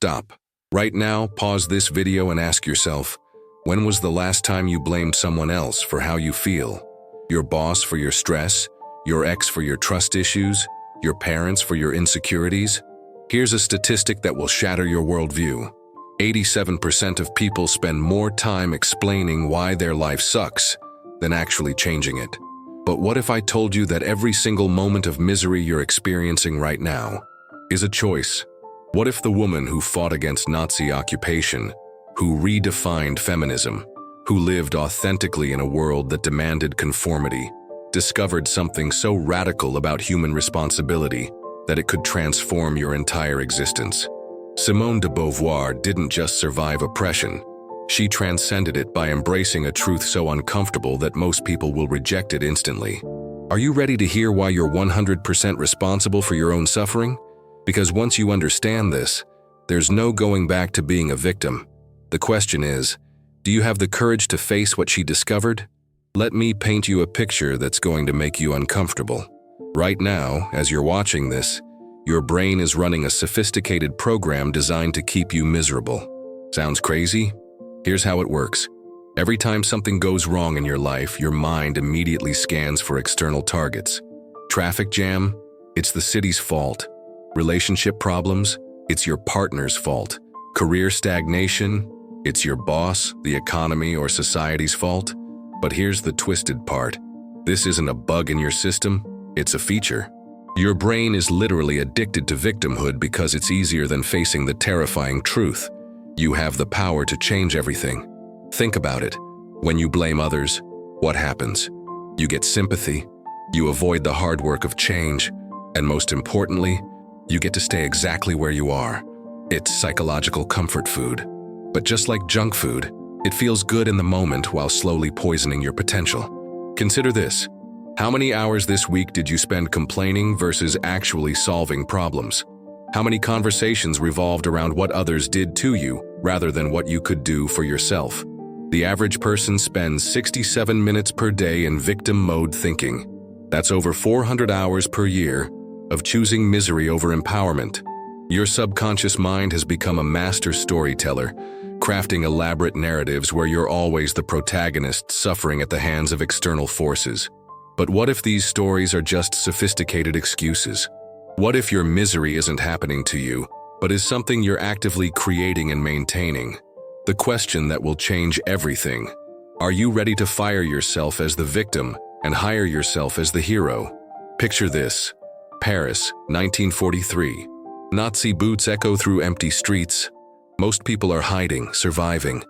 stop. Right now, pause this video and ask yourself, when was the last time you blamed someone else for how you feel? Your boss for your stress? Your ex for your trust issues? Your parents for your insecurities? Here's a statistic that will shatter your worldview. 87% of people spend more time explaining why their life sucks than actually changing it. But what if I told you that every single moment of misery you're experiencing right now is a choice? What if the woman who fought against Nazi occupation, who redefined feminism, who lived authentically in a world that demanded conformity, discovered something so radical about human responsibility that it could transform your entire existence? Simone de Beauvoir didn't just survive oppression. She transcended it by embracing a truth so uncomfortable that most people will reject it instantly. Are you ready to hear why you're 100% responsible for your own suffering? Because once you understand this, there's no going back to being a victim. The question is, do you have the courage to face what she discovered? Let me paint you a picture that's going to make you uncomfortable. Right now, as you're watching this, your brain is running a sophisticated program designed to keep you miserable. Sounds crazy? Here's how it works. Every time something goes wrong in your life, your mind immediately scans for external targets. Traffic jam? It's the city's fault. Relationship problems? It's your partner's fault. Career stagnation? It's your boss, the economy, or society's fault. But here's the twisted part. This isn't a bug in your system, it's a feature. Your brain is literally addicted to victimhood because it's easier than facing the terrifying truth. You have the power to change everything. Think about it. When you blame others, what happens? You get sympathy, you avoid the hard work of change, and most importantly, you get to stay exactly where you are. It's psychological comfort food. But just like junk food, it feels good in the moment while slowly poisoning your potential. Consider this. How many hours this week did you spend complaining versus actually solving problems? How many conversations revolved around what others did to you rather than what you could do for yourself? The average person spends 67 minutes per day in victim mode thinking. That's over 400 hours per year of choosing misery over empowerment. Your subconscious mind has become a master storyteller, crafting elaborate narratives where you're always the protagonist suffering at the hands of external forces. But what if these stories are just sophisticated excuses? What if your misery isn't happening to you, but is something you're actively creating and maintaining? The question that will change everything. Are you ready to fire yourself as the victim and hire yourself as the hero? Picture this. Paris, 1943. Nazi boots echo through empty streets. Most people are hiding, surviving,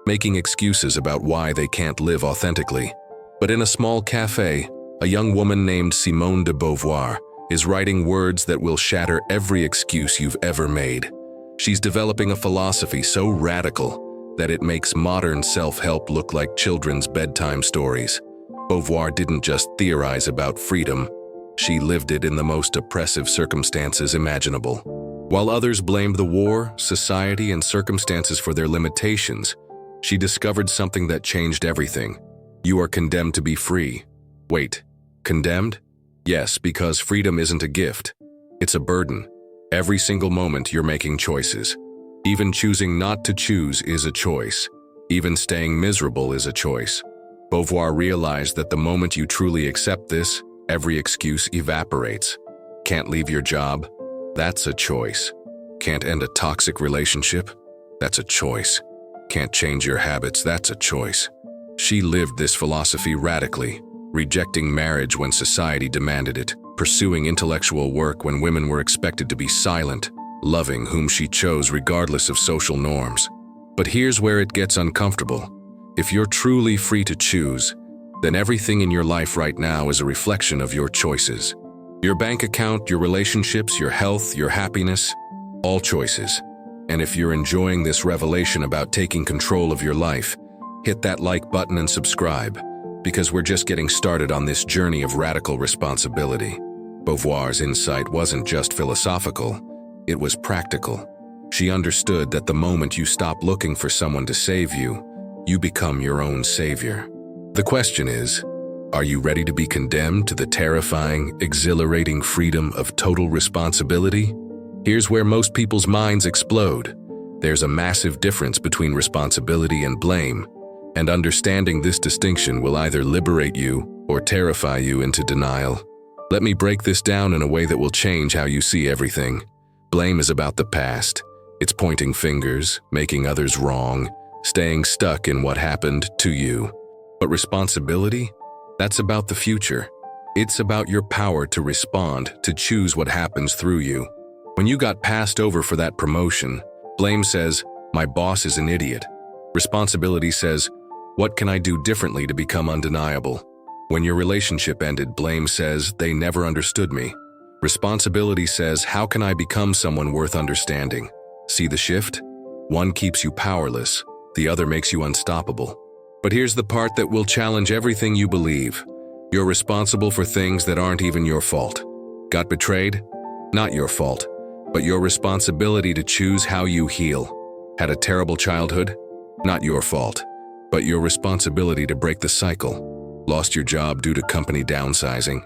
making excuses about why they can't live authentically. But in a small cafe, a young woman named Simone de Beauvoir is writing words that will shatter every excuse you've ever made. She's developing a philosophy so radical that it makes modern self-help look like children's bedtime stories. Beauvoir didn't just theorize about freedom, she lived it in the most oppressive circumstances imaginable. While others blamed the war, society, and circumstances for their limitations, she discovered something that changed everything. You are condemned to be free. Wait, condemned? Yes, because freedom isn't a gift. It's a burden. Every single moment you're making choices. Even choosing not to choose is a choice. Even staying miserable is a choice. Beauvoir realized that the moment you truly accept this, every excuse evaporates. Can't leave your job? That's a choice. Can't end a toxic relationship? That's a choice. Can't change your habits? That's a choice. She lived this philosophy radically, rejecting marriage when society demanded it, pursuing intellectual work when women were expected to be silent, loving whom she chose regardless of social norms. But here's where it gets uncomfortable. If you're truly free to choose, then everything in your life right now is a reflection of your choices. Your bank account, your relationships, your health, your happiness, all choices. And if you're enjoying this revelation about taking control of your life, hit that like button and subscribe, because we're just getting started on this journey of radical responsibility. Beauvoir's insight wasn't just philosophical, it was practical. She understood that the moment you stop looking for someone to save you, you become your own savior. The question is, are you ready to be condemned to the terrifying, exhilarating freedom of total responsibility? Here's where most people's minds explode. There's a massive difference between responsibility and blame, and understanding this distinction will either liberate you or terrify you into denial. Let me break this down in a way that will change how you see everything. Blame is about the past. It's pointing fingers, making others wrong, staying stuck in what happened to you. But responsibility? That's about the future. It's about your power to respond, to choose what happens through you. When you got passed over for that promotion, blame says, "My boss is an idiot." Responsibility says, "What can I do differently to become undeniable?" When your relationship ended, blame says, "They never understood me." Responsibility says, "How can I become someone worth understanding?" See the shift? One keeps you powerless, the other makes you unstoppable. But here's the part that will challenge everything you believe. You're responsible for things that aren't even your fault. Got betrayed? Not your fault, but your responsibility to choose how you heal. Had a terrible childhood? Not your fault, but your responsibility to break the cycle. Lost your job due to company downsizing?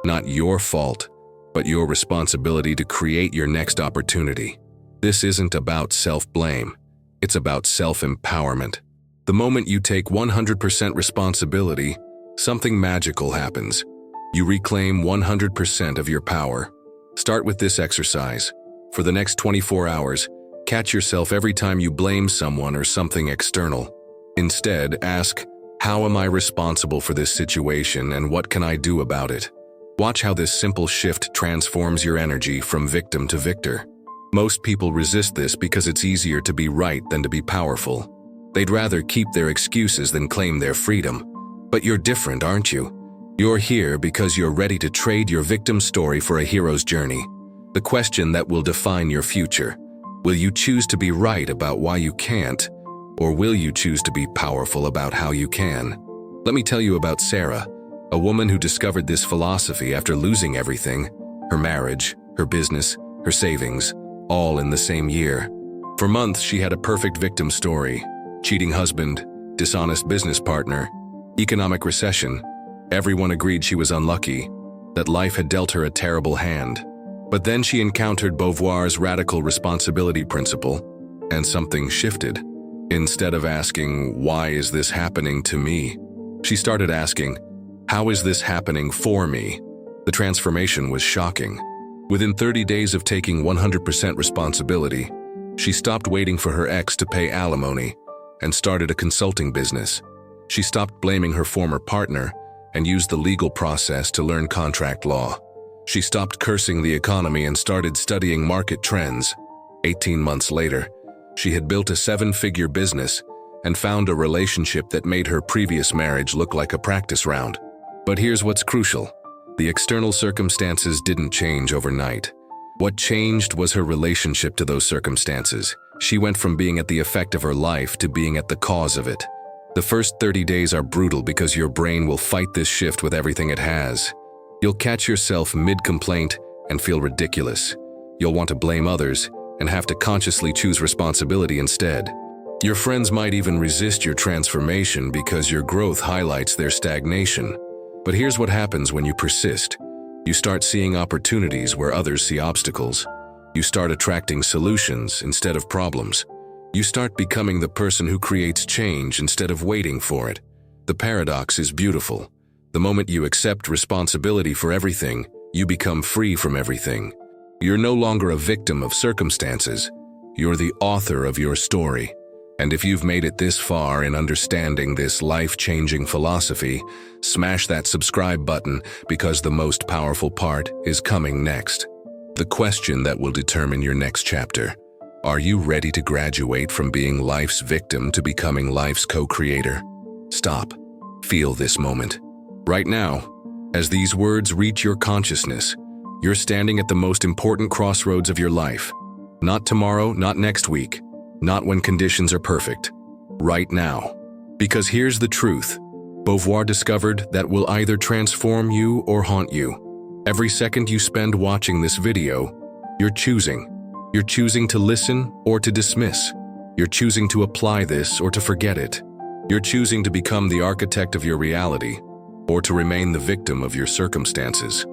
Not your fault, but your responsibility to create your next opportunity. This isn't about self-blame. It's about self-empowerment. The moment you take 100% responsibility, something magical happens. You reclaim 100% of your power. Start with this exercise. For the next 24 hours, catch yourself every time you blame someone or something external. Instead, ask, "How am I responsible for this situation and what can I do about it?" Watch how this simple shift transforms your energy from victim to victor. Most people resist this because it's easier to be right than to be powerful. They'd rather keep their excuses than claim their freedom. But you're different, aren't you? You're here because you're ready to trade your victim story for a hero's journey. The question that will define your future. Will you choose to be right about why you can't, or will you choose to be powerful about how you can? Let me tell you about Sarah, a woman who discovered this philosophy after losing everything, her marriage, her business, her savings, all in the same year. For months, she had a perfect victim story. Cheating husband, dishonest business partner, economic recession. Everyone agreed she was unlucky, that life had dealt her a terrible hand. But then she encountered Beauvoir's radical responsibility principle, and something shifted. Instead of asking, "Why is this happening to me?" she started asking, "How is this happening for me?" The transformation was shocking. Within 30 days of taking 100% responsibility, she stopped waiting for her ex to pay alimony and started a consulting business. She stopped blaming her former partner and used the legal process to learn contract law. She stopped cursing the economy and started studying market trends. 18 months later, she had built a 7-figure business and found a relationship that made her previous marriage look like a practice round. But here's what's crucial. The external circumstances didn't change overnight. What changed was her relationship to those circumstances. She went from being at the effect of her life to being at the cause of it. The first 30 days are brutal because your brain will fight this shift with everything it has. You'll catch yourself mid-complaint and feel ridiculous. You'll want to blame others and have to consciously choose responsibility instead. Your friends might even resist your transformation because your growth highlights their stagnation. But here's what happens when you persist. You start seeing opportunities where others see obstacles. You start attracting solutions instead of problems. You start becoming the person who creates change instead of waiting for it. The paradox is beautiful. The moment you accept responsibility for everything, you become free from everything. You're no longer a victim of circumstances. You're the author of your story. And if you've made it this far in understanding this life-changing philosophy, smash that subscribe button because the most powerful part is coming next. The question that will determine your next chapter. Are you ready to graduate from being life's victim to becoming life's co-creator? Stop. Feel this moment. Right now, as these words reach your consciousness, you're standing at the most important crossroads of your life. Not tomorrow, not next week, not when conditions are perfect. Right now. Because here's the truth. Beauvoir discovered that will either transform you or haunt you. Every second you spend watching this video, you're choosing. You're choosing to listen or to dismiss. You're choosing to apply this or to forget it. You're choosing to become the architect of your reality or to remain the victim of your circumstances.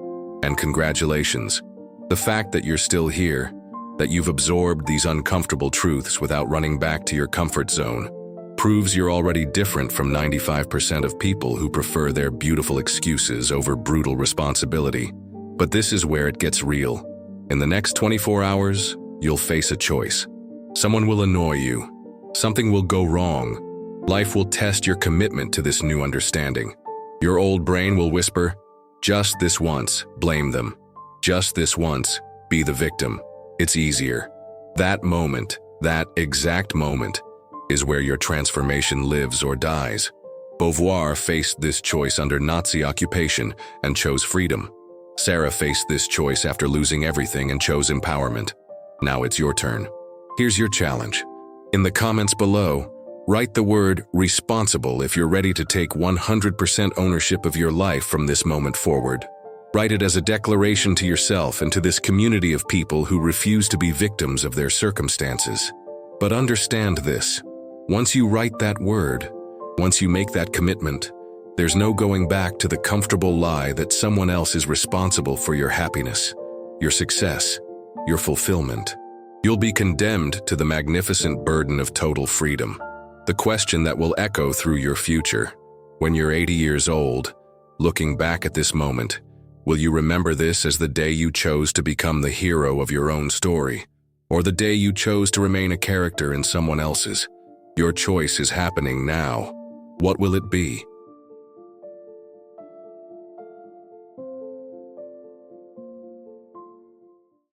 And congratulations. The fact that you're still here, that you've absorbed these uncomfortable truths without running back to your comfort zone, proves you're already different from 95% of people who prefer their beautiful excuses over brutal responsibility. But this is where it gets real. In the next 24 hours, you'll face a choice. Someone will annoy you. Something will go wrong. Life will test your commitment to this new understanding. Your old brain will whisper, "Just this once, blame them. Just this once, be the victim. It's easier." That moment, that exact moment, is where your transformation lives or dies. Beauvoir faced this choice under Nazi occupation and chose freedom. Sarah faced this choice after losing everything and chose empowerment. Now it's your turn. Here's your challenge. In the comments below, write the word responsible if you're ready to take 100% ownership of your life from this moment forward. Write it as a declaration to yourself and to this community of people who refuse to be victims of their circumstances. But understand this. Once you write that word, once you make that commitment, there's no going back to the comfortable lie that someone else is responsible for your happiness, your success, your fulfillment. You'll be condemned to the magnificent burden of total freedom. The question that will echo through your future. When you're 80 years old, looking back at this moment, will you remember this as the day you chose to become the hero of your own story, or the day you chose to remain a character in someone else's? Your choice is happening now. What will it be?